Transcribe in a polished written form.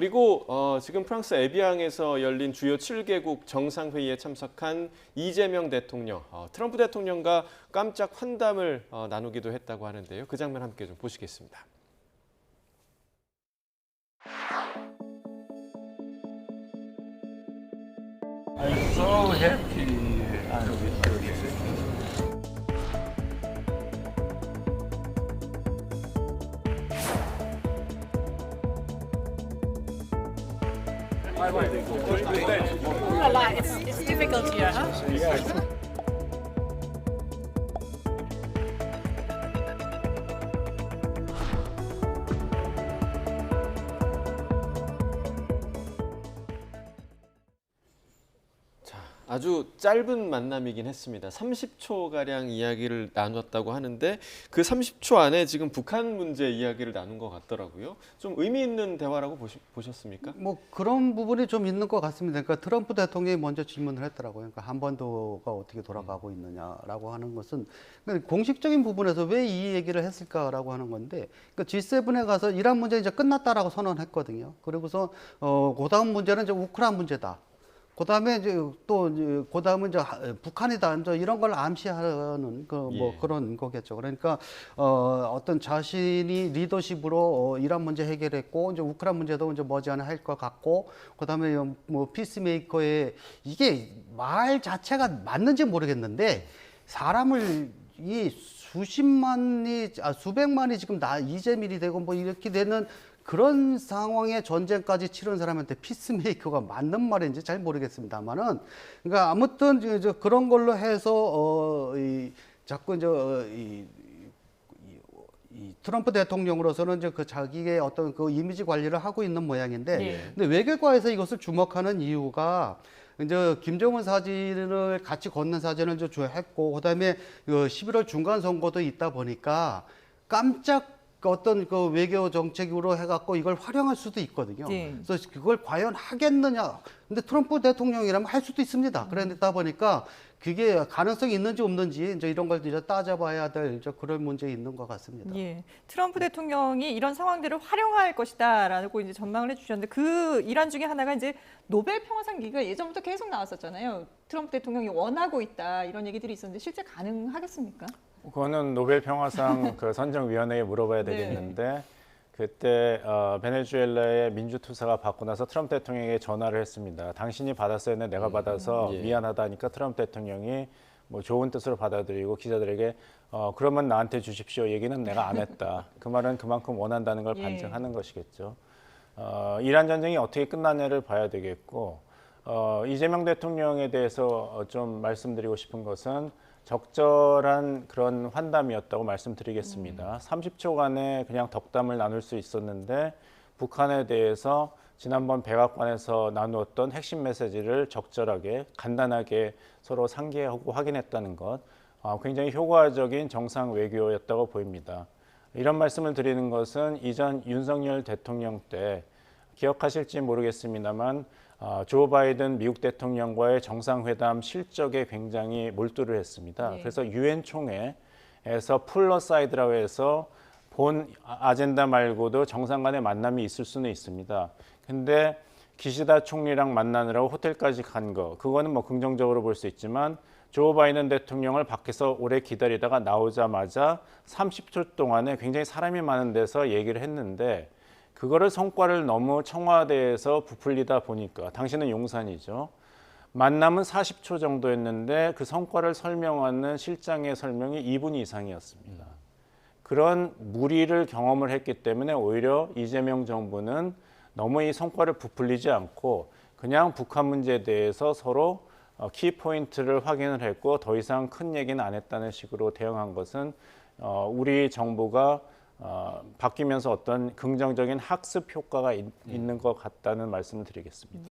그리고 지금 프랑스 에비앙에서 열린 주요 7개국 정상회의에 참석한 이재명 대통령, 트럼프 대통령과 깜짝 환담을 나누기도 했다고 하는데요. 그 장면 함께 좀 보시겠습니다. I'm so happy with this. Ooh la la, it's difficult here, huh? 아주 짧은 만남이긴 했습니다. 30초가량 이야기를 나눴다고 하는데 그 30초 안에 지금 북한 문제 이야기를 나눈 것 같더라고요. 좀 의미 있는 대화라고 보셨습니까? 뭐 그런 부분이 좀 있는 것 같습니다. 그러니까 트럼프 대통령이 먼저 질문을 했더라고요. 그러니까 한반도가 어떻게 돌아가고 있느냐라고 하는 것은 그러니까 공식적인 부분에서 왜 이 얘기를 했을까라고 하는 건데, 그러니까 G7에 가서 이란 문제 이제 끝났다라고 선언했거든요. 그리고서 그다음 문제는 이제 우크라이나 문제다. 그다음에 이제 그다음은 이제 북한이다. 이제 이런 걸 암시하는 그런 거겠죠. 그러니까 어떤 자신이 리더십으로 이란 문제 해결했고 이제 우크라이나 문제도 이제 머지않아 할 것 같고, 그다음에 뭐 피스메이커의 이게 말 자체가 맞는지 모르겠는데 사람을 이 수백만이 지금 이재민이 되고 뭐 이렇게 되는 그런 상황의 전쟁까지 치른 사람한테 피스메이커가 맞는 말인지 잘 모르겠습니다만은, 그러니까 아무튼 그런 걸로 해서 자꾸 이 트럼프 대통령으로서는 이제 그 자기의 어떤 그 이미지 관리를 하고 있는 모양인데, 근데 외교과에서 이것을 주목하는 이유가 이제 김정은 사진을 같이 걷는 사진을 했고, 그다음에 11월 중간 선거도 있다 보니까 깜짝 어떤 그 외교 정책으로 해갖고 이걸 활용할 수도 있거든요. 그래서 그걸 과연 하겠느냐. 근데 트럼프 대통령이라면 할 수도 있습니다. 그러다 보니까 그게 가능성이 있는지 없는지 이제 이런 걸 이제 따져봐야 될 이제 그런 문제 있는 것 같습니다. 예, 트럼프 대통령이 이런 상황들을 활용할 것이다라고 이제 전망을 해주셨는데, 그 일환 중에 하나가 이제 노벨 평화상 얘기가 예전부터 계속 나왔었잖아요. 트럼프 대통령이 원하고 있다 이런 얘기들이 있었는데 실제 가능하겠습니까? 그거는 노벨 평화상 그 선정위원회에 물어봐야 되겠는데, 그때 베네수엘라의 민주투사가 받고 나서 트럼프 대통령에게 전화를 했습니다. 당신이 받았어야 했는데 내가 받아서 미안하다니까 트럼프 대통령이 뭐 좋은 뜻으로 받아들이고 기자들에게 그러면 나한테 주십시오 얘기는 내가 안 했다. 그 말은 그만큼 원한다는 걸 반증하는 것이겠죠. 이란 전쟁이 어떻게 끝나냐를 봐야 되겠고, 이재명 대통령에 대해서 좀 말씀드리고 싶은 것은 적절한 그런 환담이었다고 말씀드리겠습니다. 30초간에 그냥 덕담을 나눌 수 있었는데, 북한에 대해서 지난번 백악관에서 나누었던 핵심 메시지를 적절하게 간단하게 서로 상기하고 확인했다는 것, 굉장히 효과적인 정상 외교였다고 보입니다. 이런 말씀을 드리는 것은 이전 윤석열 대통령 때 기억하실지 모르겠습니다만 조 바이든 미국 대통령과의 정상회담 실적에 굉장히 몰두를 했습니다. 그래서 유엔 총회에서 풀러사이드라고 해서 본 아젠다 말고도 정상 간의 만남이 있을 수는 있습니다. 근데 기시다 총리랑 만나느라고 호텔까지 간 거, 그거는 뭐 긍정적으로 볼 수 있지만, 조 바이든 대통령을 밖에서 오래 기다리다가 나오자마자 30초 동안에 굉장히 사람이 많은 데서 얘기를 했는데, 그거를 성과를 너무 청와대에서 부풀리다 보니까, 당신은 용산이죠. 만남은 40초 정도였는데 그 성과를 설명하는 실장의 설명이 2분 이상이었습니다. 그런 무리를 경험을 했기 때문에 오히려 이재명 정부는 너무 이 성과를 부풀리지 않고 그냥 북한 문제에 대해서 서로 키포인트를 확인을 했고 더 이상 큰 얘기는 안 했다는 식으로 대응한 것은 우리 정부가 바뀌면서 어떤 긍정적인 학습 효과가 있는 것 같다는 말씀을 드리겠습니다.